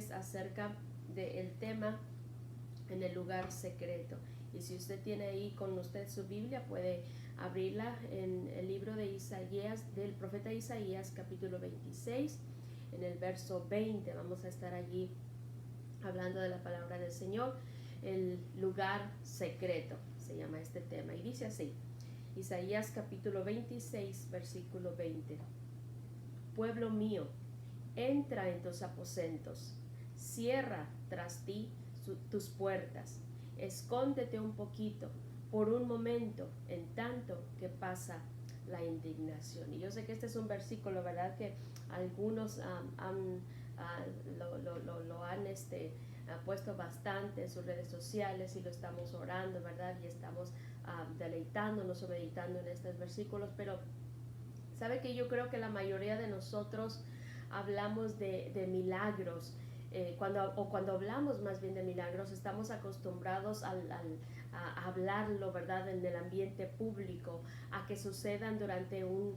es acerca del tema en el lugar secreto. Y si usted tiene ahí con usted su Biblia, puede abrirla en el libro de Isaías, del profeta Isaías, capítulo 26, en el verso 20. Vamos a estar allí hablando de la palabra del Señor. El lugar secreto se llama este tema. Y dice así, Isaías capítulo 26, versículo 20. Pueblo mío, entra en tus aposentos, cierra tras ti tus puertas, escóndete un poquito, por un momento, en tanto que pasa la indignación. Y yo sé que este es un versículo, ¿verdad?, que algunos lo han puesto bastante en sus redes sociales y lo estamos orando, ¿verdad? Y estamos deleitándonos o meditando en estos versículos, pero sabe que yo creo que la mayoría de nosotros hablamos de milagros, cuando hablamos más bien de milagros, estamos acostumbrados a hablarlo, ¿verdad?, en el ambiente público, a que sucedan durante un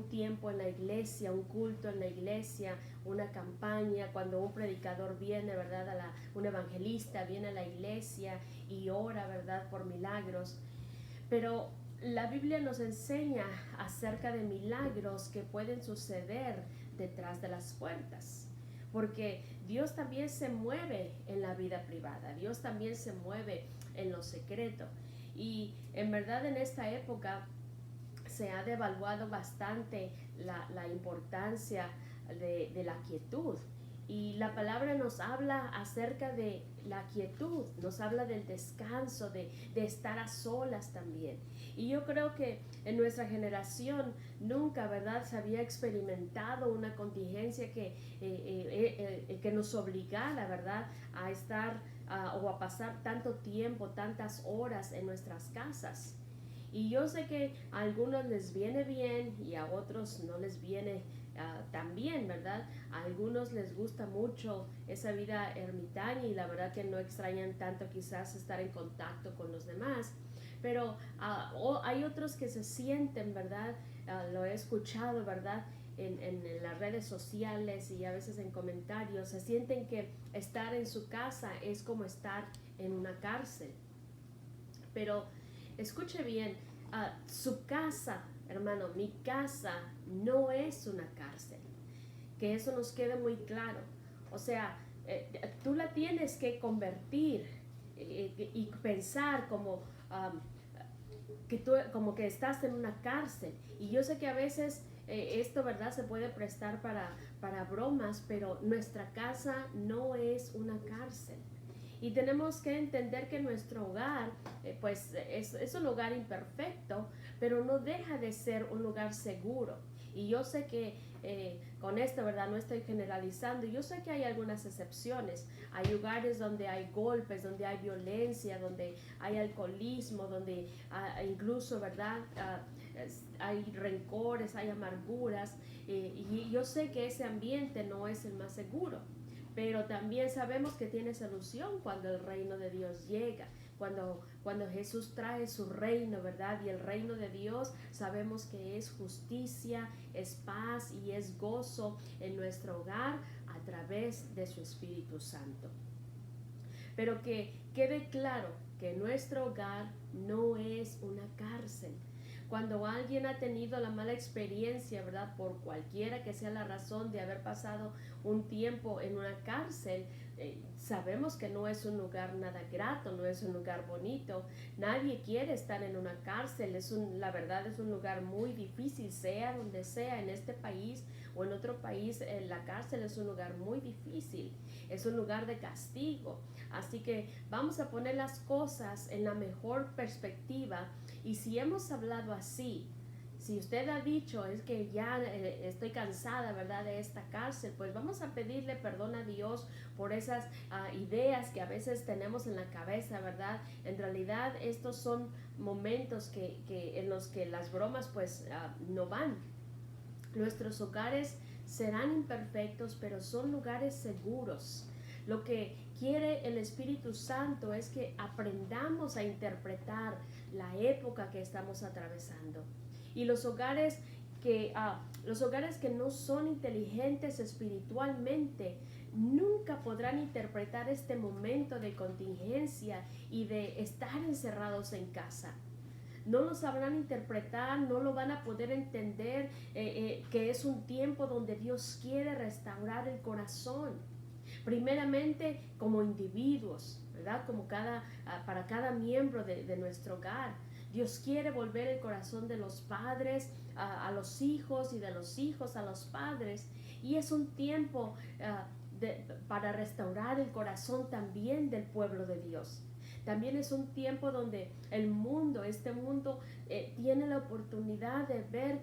tiempo en la iglesia, un culto en la iglesia, una campaña, cuando un predicador viene, ¿verdad?, un evangelista viene a la iglesia y ora, ¿verdad?, por milagros. Pero la Biblia nos enseña acerca de milagros que pueden suceder detrás de las puertas, porque Dios también se mueve en la vida privada, Dios también se mueve en lo secreto. Y en verdad en esta época se ha devaluado bastante la importancia de la quietud. Y la palabra nos habla acerca de la quietud, nos habla del descanso, de estar a solas también. Y yo creo que en nuestra generación nunca, ¿verdad?, se había experimentado una contingencia que nos obligara, ¿verdad?, a estar o a pasar tanto tiempo, tantas horas en nuestras casas. Y yo sé que a algunos les viene bien y a otros no les viene tan bien, ¿verdad? A algunos les gusta mucho esa vida ermitaña y la verdad que no extrañan tanto quizás estar en contacto con los demás. Pero hay otros que se sienten, ¿verdad? Lo he escuchado, ¿verdad?, en las redes sociales y a veces en comentarios, se sienten que estar en su casa es como estar en una cárcel. Pero escuche bien, su casa, hermano, mi casa no es una cárcel. Que eso nos quede muy claro. O sea, tú la tienes que convertir y pensar como que estás en una cárcel. Y yo sé que a veces esto, ¿verdad?, se puede prestar para bromas, pero nuestra casa no es una cárcel. Y tenemos que entender que nuestro hogar, pues es un lugar imperfecto, pero no deja de ser un lugar seguro. Y yo sé que con esto, ¿verdad?, no estoy generalizando. Yo sé que hay algunas excepciones. Hay lugares donde hay golpes, donde hay violencia, donde hay alcoholismo, donde incluso, ¿verdad?, hay rencores, hay amarguras. Y yo sé que ese ambiente no es el más seguro. Pero también sabemos que tiene solución cuando el reino de Dios llega, cuando Jesús trae su reino, ¿verdad? Y el reino de Dios sabemos que es justicia, es paz y es gozo en nuestro hogar a través de su Espíritu Santo. Pero que quede claro que nuestro hogar no es una cárcel. Cuando alguien ha tenido la mala experiencia, ¿verdad?, por cualquiera que sea la razón de haber pasado un tiempo en una cárcel, sabemos que no es un lugar nada grato, no es un lugar bonito. Nadie quiere estar en una cárcel. La verdad es un lugar muy difícil, sea donde sea, en este país o en otro país. La cárcel es un lugar muy difícil, es un lugar de castigo. Así que vamos a poner las cosas en la mejor perspectiva. Y si hemos hablado así, si usted ha dicho, es que ya estoy cansada, ¿verdad?, de esta cárcel, pues vamos a pedirle perdón a Dios por esas ideas que a veces tenemos en la cabeza, ¿verdad? En realidad estos son momentos en los que las bromas pues no van. Nuestros hogares serán imperfectos, pero son lugares seguros. Lo que quiere el Espíritu Santo es que aprendamos a interpretar la época que estamos atravesando. Y los hogares que no son inteligentes espiritualmente nunca podrán interpretar este momento de contingencia y de estar encerrados en casa. No lo sabrán interpretar, no lo van a poder entender, que es un tiempo donde Dios quiere restaurar el corazón. Primeramente como individuos, ¿verdad? Como para cada miembro de nuestro hogar. Dios quiere volver el corazón de los padres a los hijos y de los hijos a los padres. Y es un tiempo para restaurar el corazón también del pueblo de Dios. También es un tiempo donde este mundo tiene la oportunidad de ver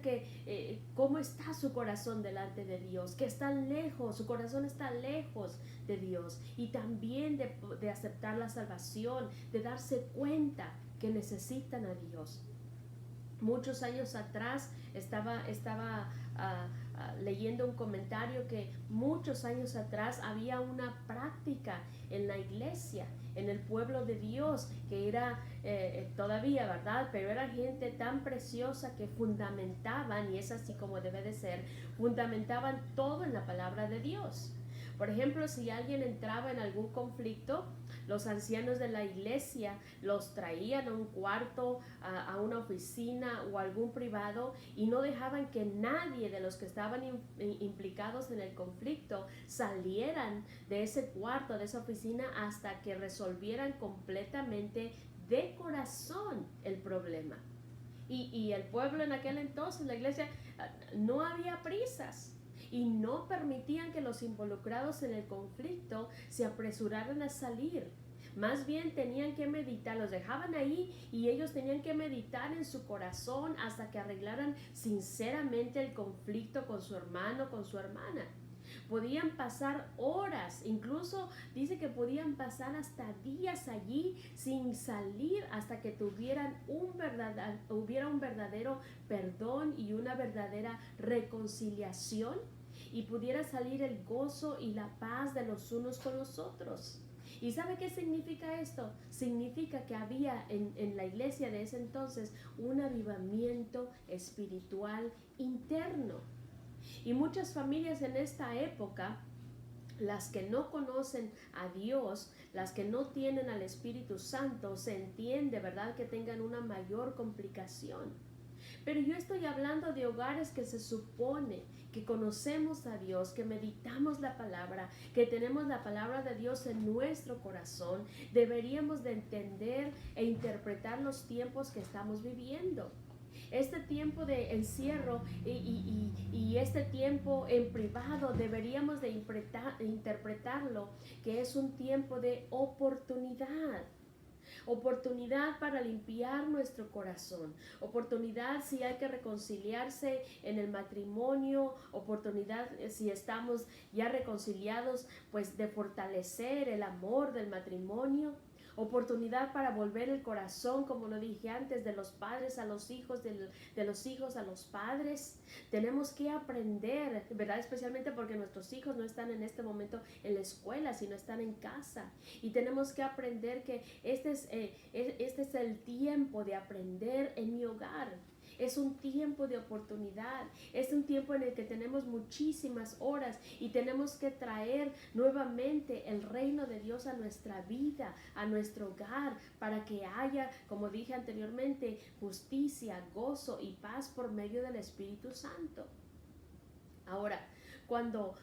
cómo está su corazón delante de Dios, que está lejos, su corazón está lejos de Dios, y también de aceptar la salvación, de darse cuenta que necesitan a Dios. Muchos años atrás estaba leyendo un comentario que muchos años atrás había una práctica en la iglesia, en el pueblo de Dios, que era todavía, ¿verdad? Pero era gente tan preciosa que fundamentaban, y es así como debe de ser, fundamentaban todo en la palabra de Dios. Por ejemplo, si alguien entraba en algún conflicto, los ancianos de la iglesia los traían a un cuarto, a una oficina o algún privado, y no dejaban que nadie de los que estaban implicados en el conflicto salieran de ese cuarto, de esa oficina, hasta que resolvieran completamente de corazón el problema. Y el pueblo en aquel entonces, la iglesia, no había prisas. Y no permitían que los involucrados en el conflicto se apresuraran a salir. Más bien tenían que meditar, los dejaban ahí y ellos tenían que meditar en su corazón hasta que arreglaran sinceramente el conflicto con su hermano, con su hermana. Podían pasar horas, incluso dice que podían pasar hasta días allí sin salir hasta que hubiera un verdadero perdón y una verdadera reconciliación, y pudiera salir el gozo y la paz de los unos con los otros. ¿Y sabe qué significa esto? Significa que había en la iglesia de ese entonces un avivamiento espiritual interno. Y muchas familias en esta época, las que no conocen a Dios, las que no tienen al Espíritu Santo, se entiende, ¿verdad?, que tengan una mayor complicación. Pero yo estoy hablando de hogares que se supone que conocemos a Dios, que meditamos la palabra, que tenemos la palabra de Dios en nuestro corazón. Deberíamos de entender e interpretar los tiempos que estamos viviendo. Este tiempo de encierro y este tiempo en privado deberíamos de interpretarlo, que es un tiempo de oportunidad. Oportunidad para limpiar nuestro corazón, oportunidad si hay que reconciliarse en el matrimonio, oportunidad si estamos ya reconciliados, pues de fortalecer el amor del matrimonio, oportunidad para volver el corazón, como lo dije antes, de los padres a los hijos, de los hijos a los padres. Tenemos que aprender, ¿verdad? Especialmente porque nuestros hijos no están en este momento en la escuela, sino están en casa. Y tenemos que aprender que este es el tiempo de aprender en mi hogar. Es un tiempo de oportunidad, es un tiempo en el que tenemos muchísimas horas y tenemos que traer nuevamente el reino de Dios a nuestra vida, a nuestro hogar, para que haya, como dije anteriormente, justicia, gozo y paz por medio del Espíritu Santo. Ahora, cuando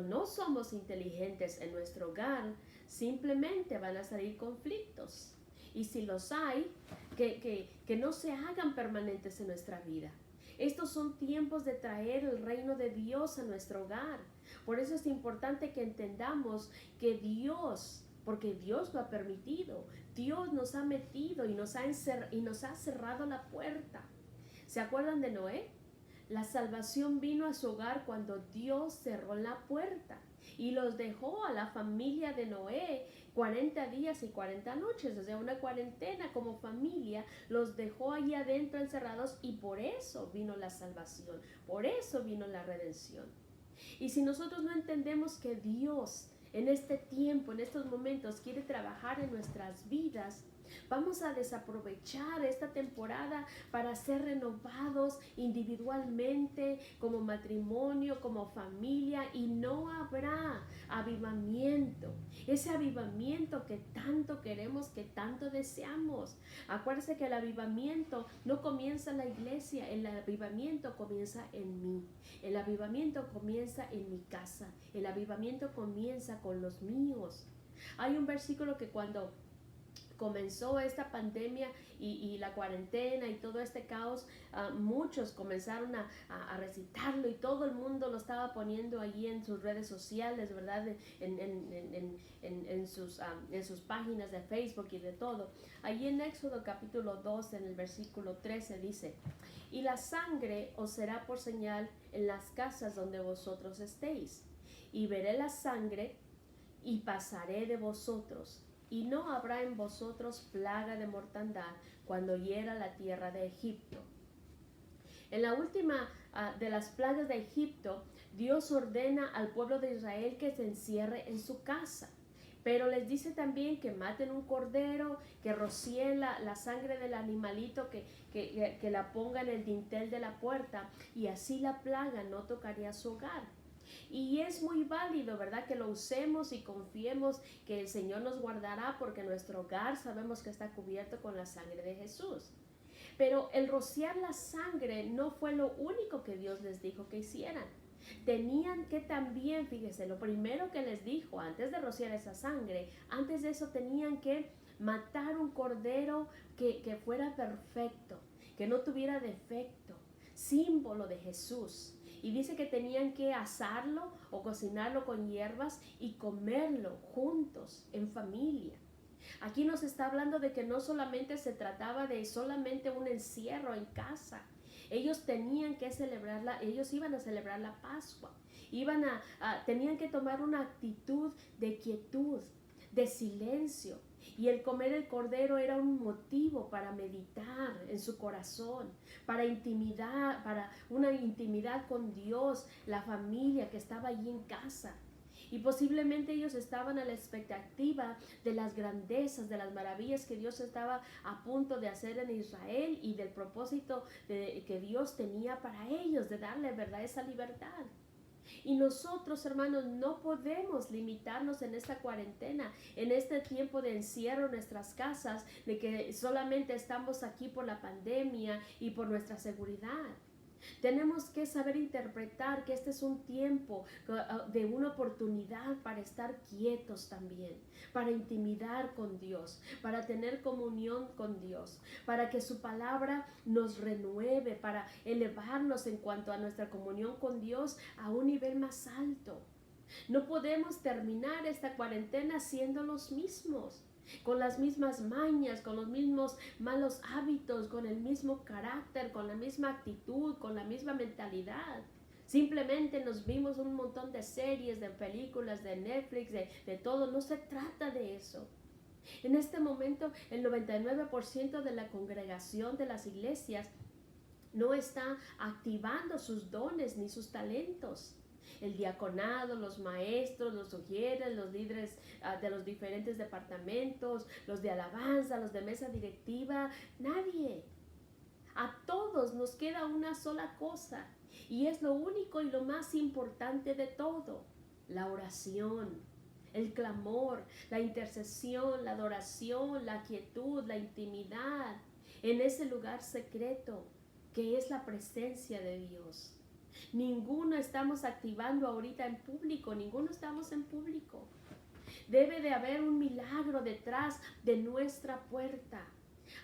no somos inteligentes en nuestro hogar, simplemente van a salir conflictos. Y si los hay, que no se hagan permanentes en nuestra vida. Estos son tiempos de traer el reino de Dios a nuestro hogar. Por eso es importante que entendamos que Dios, porque Dios lo ha permitido, Dios nos ha metido y nos ha cerrado la puerta. ¿Se acuerdan de Noé? La salvación vino a su hogar cuando Dios cerró la puerta y los dejó a la familia de Noé 40 días y 40 noches, o sea, una cuarentena como familia, los dejó allí adentro encerrados, y por eso vino la salvación, por eso vino la redención. Y si nosotros no entendemos que Dios en este tiempo, en estos momentos, quiere trabajar en nuestras vidas, Vamos a desaprovechar esta temporada para ser renovados individualmente, como matrimonio, como familia, y no habrá avivamiento. Ese avivamiento que tanto queremos, que tanto deseamos. Acuérdense que el avivamiento no comienza en la iglesia, el avivamiento comienza en mí. El avivamiento comienza en mi casa. El avivamiento comienza con los míos. Hay un versículo que cuando comenzó esta pandemia y la cuarentena y todo este caos, muchos comenzaron a recitarlo y todo el mundo lo estaba poniendo allí en sus redes sociales, ¿verdad? En sus páginas de Facebook y de todo. Allí en Éxodo capítulo 2, en el versículo 13 dice: y la sangre os será por señal en las casas donde vosotros estéis, y veré la sangre y pasaré de vosotros, y no habrá en vosotros plaga de mortandad cuando hiera la tierra de Egipto. En la última de las plagas de Egipto, Dios ordena al pueblo de Israel que se encierre en su casa, pero les dice también que maten un cordero, que rocíen la sangre del animalito, que la pongan en el dintel de la puerta, y así la plaga no tocaría su hogar. Y es muy válido, ¿verdad? Que lo usemos y confiemos que el Señor nos guardará, porque nuestro hogar sabemos que está cubierto con la sangre de Jesús. Pero el rociar la sangre no fue lo único que Dios les dijo que hicieran. Tenían que también, fíjese, lo primero que les dijo antes de rociar esa sangre, antes de eso tenían que matar un cordero que fuera perfecto, que no tuviera defecto, símbolo de Jesús. Y dice que tenían que asarlo o cocinarlo con hierbas y comerlo juntos, en familia. Aquí nos está hablando de que no solamente se trataba de solamente un encierro en casa. Ellos tenían que celebrarla, ellos iban a celebrar la Pascua. Tenían que tomar una actitud de quietud, de silencio. Y el comer el cordero era un motivo para meditar en su corazón, para una intimidad con Dios, la familia que estaba allí en casa. Y posiblemente ellos estaban a la expectativa de las grandezas, de las maravillas que Dios estaba a punto de hacer en Israel, y del propósito que Dios tenía para ellos, de darle, ¿verdad?, esa libertad. Y nosotros, hermanos, no podemos limitarnos en esta cuarentena, en este tiempo de encierro en nuestras casas, de que solamente estamos aquí por la pandemia y por nuestra seguridad. Tenemos que saber interpretar que este es un tiempo de una oportunidad para estar quietos también, para intimidar con Dios, para tener comunión con Dios, para que su palabra nos renueve, para elevarnos en cuanto a nuestra comunión con Dios a un nivel más alto. No podemos terminar esta cuarentena siendo los mismos, con las mismas mañas, con los mismos malos hábitos, con el mismo carácter, con la misma actitud, con la misma mentalidad. Simplemente nos vimos un montón de series, de películas, de Netflix, de todo. No se trata de eso. En este momento, el 99% de la congregación de las iglesias no está activando sus dones ni sus talentos. El diaconado, los maestros, los sugieres, los líderes de los diferentes departamentos, los de alabanza, los de mesa directiva, nadie. A todos nos queda una sola cosa, y es lo único y lo más importante de todo: la oración, el clamor, la intercesión, la adoración, la quietud, la intimidad en ese lugar secreto que es la presencia de Dios. Ninguno estamos activando ahorita en público, ninguno estamos en público. Debe de haber un milagro detrás de nuestra puerta.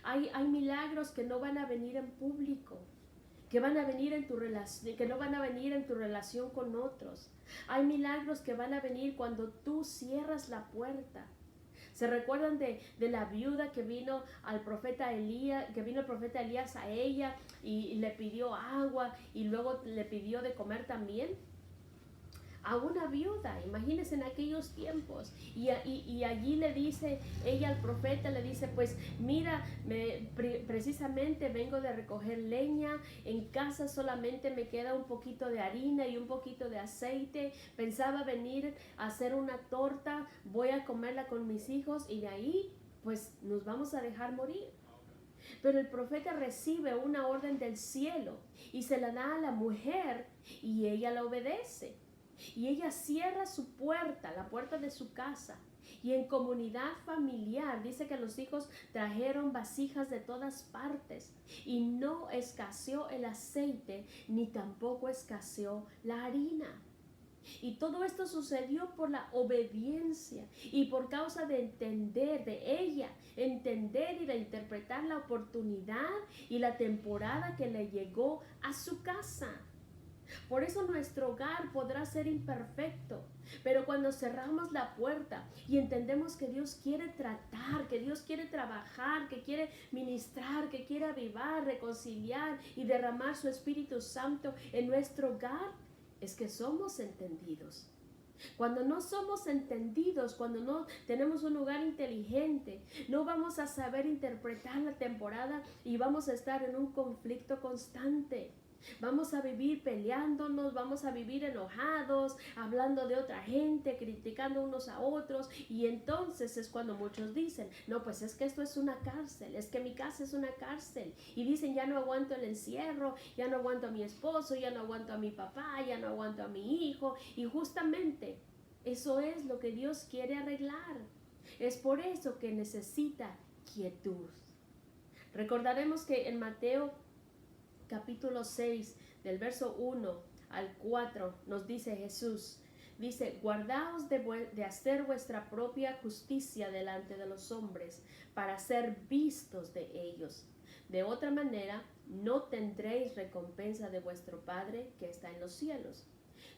Hay milagros que no van a venir en público, que van a venir en tu relación, que no van a venir en tu relación con otros. Hay milagros que van a venir cuando tú cierras la puerta. ¿Se recuerdan de la viuda que vino al profeta Elías, que vino el profeta Elías a ella y le pidió agua y luego le pidió de comer también? A una viuda, imagínense en aquellos tiempos, y allí le dice ella al profeta, le dice: pues mira, precisamente vengo de recoger leña, en casa solamente me queda un poquito de harina y un poquito de aceite, pensaba venir a hacer una torta, voy a comerla con mis hijos y de ahí pues nos vamos a dejar morir. Pero el profeta recibe una orden del cielo y se la da a la mujer y ella la obedece. Y ella cierra su puerta, la puerta de su casa. Y en comunidad familiar dice que los hijos trajeron vasijas de todas partes y no escaseó el aceite ni tampoco escaseó la harina. Y todo esto sucedió por la obediencia y por causa de entender, de ella, entender y de interpretar la oportunidad y la temporada que le llegó a su casa. Por eso nuestro hogar podrá ser imperfecto, pero cuando cerramos la puerta y entendemos que Dios quiere tratar, que Dios quiere trabajar, que quiere ministrar, que quiere avivar, reconciliar y derramar su Espíritu Santo en nuestro hogar, es que somos entendidos. Cuando no somos entendidos, cuando no tenemos un hogar inteligente, no vamos a saber interpretar la temporada y vamos a estar en un conflicto constante. Vamos a vivir peleándonos, vamos a vivir enojados, hablando de otra gente, criticando unos a otros, y entonces es cuando muchos dicen, no, pues es que esto es una cárcel, es que mi casa es una cárcel, y dicen, ya no aguanto el encierro, ya no aguanto a mi esposo, ya no aguanto a mi papá, ya no aguanto a mi hijo, y justamente eso es lo que Dios quiere arreglar. Es por eso que necesita quietud. Recordaremos que en Mateo capítulo 6, del verso 1 al 4, nos dice Jesús, dice, guardaos de hacer vuestra propia justicia delante de los hombres, para ser vistos de ellos. De otra manera, no tendréis recompensa de vuestro Padre que está en los cielos.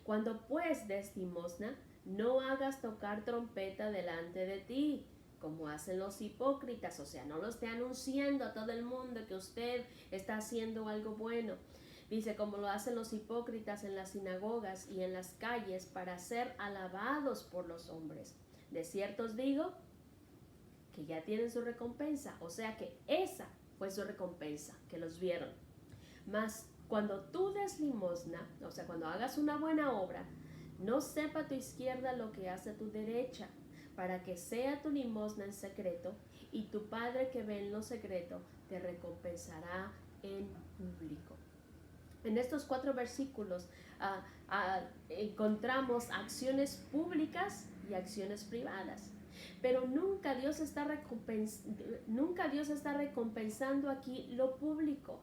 Cuando pues des limosna, no hagas tocar trompeta delante de ti, como hacen los hipócritas, o sea, no lo esté anunciando a todo el mundo que usted está haciendo algo bueno. Dice, como lo hacen los hipócritas en las sinagogas y en las calles para ser alabados por los hombres. De cierto os digo que ya tienen su recompensa, o sea que esa fue su recompensa, que los vieron. Mas cuando tú des limosna, o sea, cuando hagas una buena obra, no sepa tu izquierda lo que hace tu derecha, para que sea tu limosna en secreto, y tu Padre que ve en lo secreto te recompensará en público. En estos 4 versículos encontramos acciones públicas y acciones privadas. Pero nunca Dios está recompensando aquí lo público.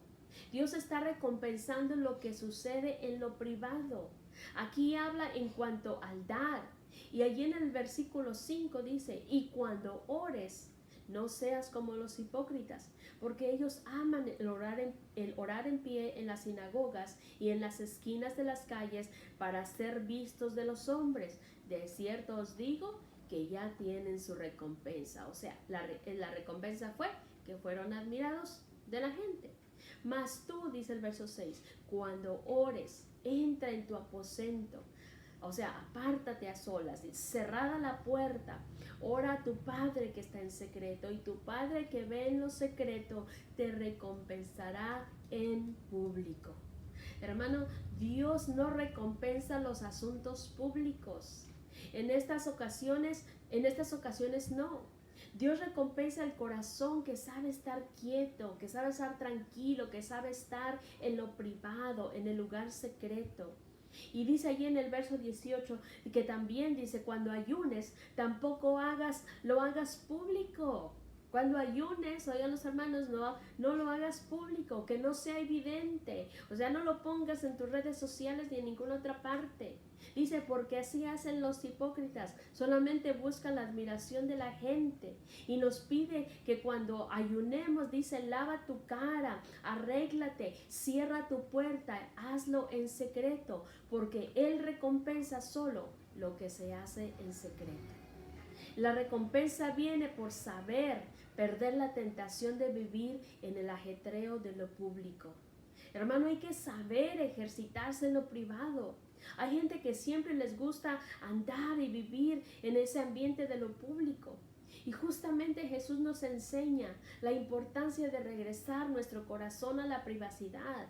Dios está recompensando lo que sucede en lo privado. Aquí habla en cuanto al dar. Y allí en el versículo 5 dice, y cuando ores, no seas como los hipócritas, porque ellos aman el orar en pie en las sinagogas y en las esquinas de las calles para ser vistos de los hombres. De cierto os digo que ya tienen su recompensa. O sea, la recompensa fue que fueron admirados de la gente. Mas tú, dice el verso 6, cuando ores, entra en tu aposento. O sea, apártate a solas, cerrada la puerta, ora a tu Padre que está en secreto, y tu Padre que ve en lo secreto te recompensará en público. Hermano, Dios no recompensa los asuntos públicos. En estas ocasiones no. Dios recompensa el corazón que sabe estar quieto, que sabe estar tranquilo, que sabe estar en lo privado, en el lugar secreto. Y dice allí en el verso 18 que también dice, cuando ayunes, tampoco lo hagas público. Cuando ayunes, oigan los hermanos, no lo hagas público, que no sea evidente. O sea, no lo pongas en tus redes sociales ni en ninguna otra parte. Dice, porque así hacen los hipócritas, solamente buscan la admiración de la gente. Y nos pide que cuando ayunemos, dice, lava tu cara, arréglate, cierra tu puerta, hazlo en secreto, porque Él recompensa solo lo que se hace en secreto. La recompensa viene por saber perder la tentación de vivir en el ajetreo de lo público. Hermano, hay que saber ejercitarse en lo privado. Hay gente que siempre les gusta andar y vivir en ese ambiente de lo público. Y justamente Jesús nos enseña la importancia de regresar nuestro corazón a la privacidad.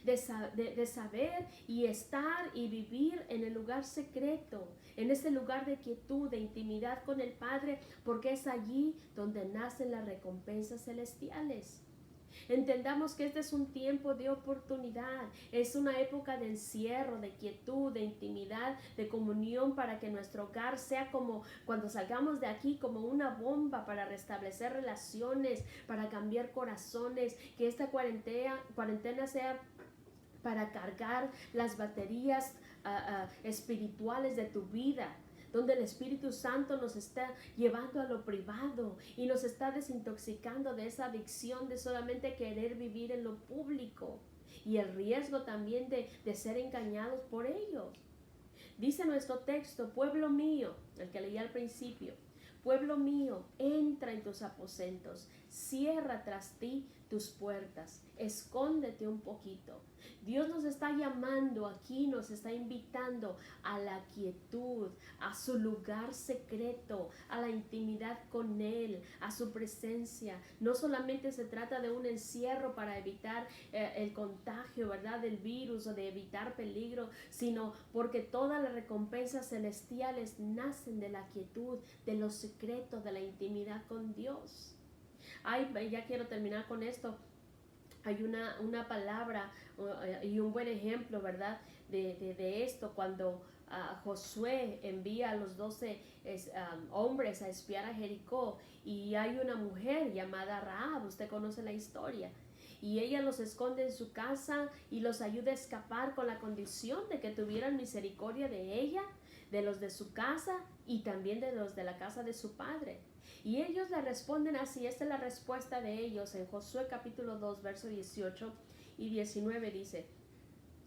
de saber y estar y vivir en el lugar secreto, en ese lugar de quietud, de intimidad con el Padre, porque es allí donde nacen las recompensas celestiales. Entendamos que este es un tiempo de oportunidad, es una época de encierro, de quietud, de intimidad, de comunión, para que nuestro hogar sea como cuando salgamos de aquí, como una bomba para restablecer relaciones, para cambiar corazones, que esta cuarentena sea para cargar las baterías espirituales de tu vida, donde el Espíritu Santo nos está llevando a lo privado y nos está desintoxicando de esa adicción de solamente querer vivir en lo público y el riesgo también de ser engañados por ellos. Dice nuestro texto: pueblo mío, el que leí al principio, pueblo mío, entra en tus aposentos, cierra tras ti tus puertas, escóndete un poquito. Dios nos está llamando aquí, nos está invitando a la quietud, a su lugar secreto, a la intimidad con Él, a su presencia. No solamente se trata de un encierro para evitar el contagio, ¿verdad?, del virus o de evitar peligro, sino porque todas las recompensas celestiales nacen de la quietud, de los secretos, de la intimidad con Dios. Ay, ya quiero terminar con esto. Hay una palabra y un buen ejemplo, ¿verdad?, de esto, cuando Josué envía a los 12 hombres a espiar a Jericó, y hay una mujer llamada Rahab, usted conoce la historia, y ella los esconde en su casa y los ayuda a escapar con la condición de que tuvieran misericordia de ella, de los de su casa y también de los de la casa de su padre. Y ellos le responden así. Esta es la respuesta de ellos en Josué capítulo 2, verso 18 y 19. Dice: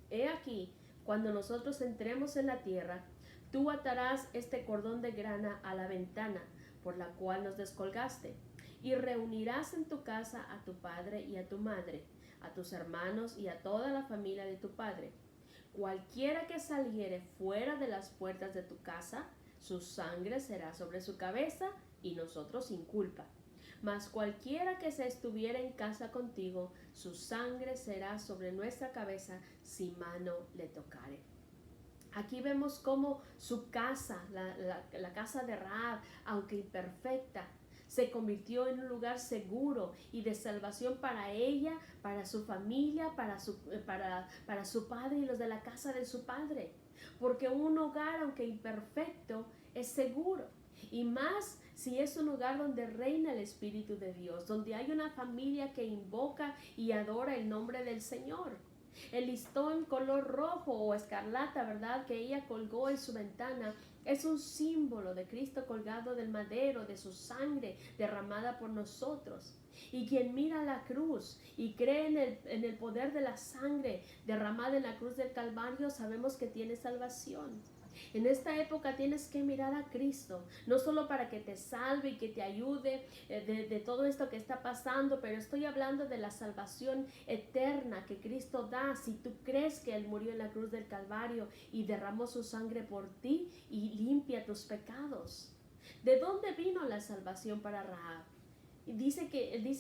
he aquí, cuando nosotros entremos en la tierra, tú atarás este cordón de grana a la ventana por la cual nos descolgaste, y reunirás en tu casa a tu padre y a tu madre, a tus hermanos y a toda la familia de tu padre. Cualquiera que saliere fuera de las puertas de tu casa, su sangre será sobre su cabeza, y nosotros sin culpa. Mas cualquiera que se estuviera en casa contigo, su sangre será sobre nuestra cabeza, si mano le tocare. Aquí vemos cómo su casa, la casa de Rahab, aunque imperfecta, se convirtió en un lugar seguro y de salvación para ella, para su familia, para su padre y los de la casa de su padre. Porque un hogar, aunque imperfecto, es seguro. Y más si es un hogar donde reina el Espíritu de Dios, donde hay una familia que invoca y adora el nombre del Señor. El listón color rojo o escarlata, ¿verdad?, que ella colgó en su ventana, es un símbolo de Cristo colgado del madero, de su sangre derramada por nosotros. Y quien mira la cruz y cree en el poder de la sangre derramada en la cruz del Calvario, sabemos que tiene salvación. En esta época tienes que mirar a Cristo, no solo para que te salve y que te ayude de todo esto que está pasando, pero estoy hablando de la salvación eterna que Cristo da si tú crees que Él murió en la cruz del Calvario y derramó su sangre por ti y limpia tus pecados. ¿De dónde vino la salvación para Rahab? Dice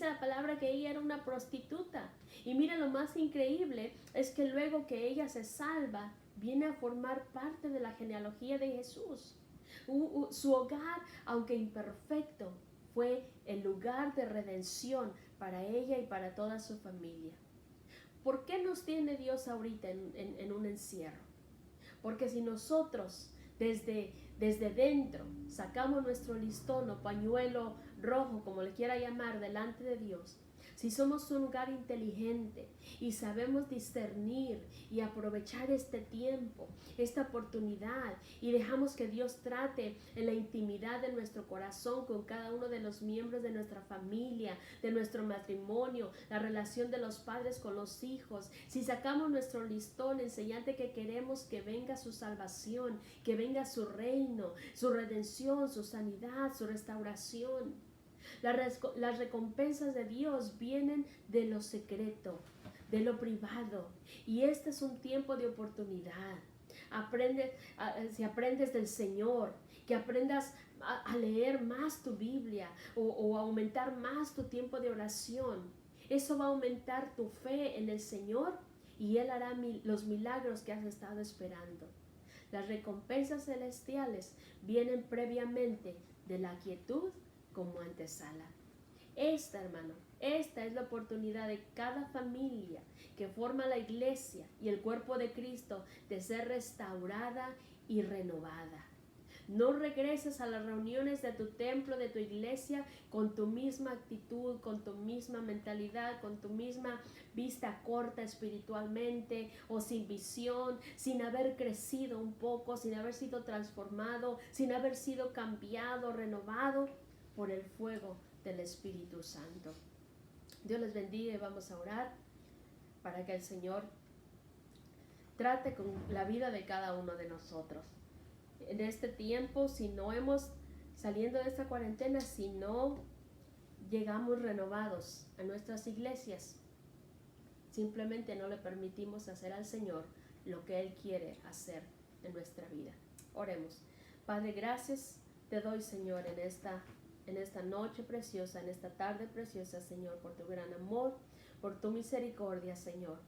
la palabra que ella era una prostituta. Y mira, lo más increíble es que luego que ella se salva, viene a formar parte de la genealogía de Jesús. Su hogar, aunque imperfecto, fue el lugar de redención para ella y para toda su familia. ¿Por qué nos tiene Dios ahorita en un encierro? Porque si nosotros desde dentro sacamos nuestro listón o pañuelo rojo, como le quiera llamar, delante de Dios, si somos un hogar inteligente y sabemos discernir y aprovechar este tiempo, esta oportunidad, y dejamos que Dios trate en la intimidad de nuestro corazón con cada uno de los miembros de nuestra familia, de nuestro matrimonio, la relación de los padres con los hijos, si sacamos nuestro listón enseñante que queremos que venga su salvación, que venga su reino, su redención, su sanidad, su restauración. Las recompensas de Dios vienen de lo secreto, de lo privado. Y este es un tiempo de oportunidad. Si aprendes del Señor, que aprendas a leer más tu Biblia o aumentar más tu tiempo de oración. Eso va a aumentar tu fe en el Señor y Él hará los milagros que has estado esperando. Las recompensas celestiales vienen previamente de la quietud como antesala. Esta, hermano, esta es la oportunidad de cada familia que forma la iglesia y el cuerpo de Cristo de ser restaurada y renovada. No regreses a las reuniones de tu templo, de tu iglesia, con tu misma actitud, con tu misma mentalidad, con tu misma vista corta espiritualmente o sin visión, sin haber crecido un poco, sin haber sido transformado, sin haber sido cambiado, renovado por el fuego del Espíritu Santo. Dios les bendiga y vamos a orar para que el Señor trate con la vida de cada uno de nosotros. En este tiempo, si no hemos saliendo de esta cuarentena, si no llegamos renovados a nuestras iglesias, simplemente no le permitimos hacer al Señor lo que Él quiere hacer en nuestra vida. Oremos. Padre, gracias te doy, Señor, en esta noche preciosa, en esta tarde preciosa, Señor, por tu gran amor, por tu misericordia, Señor.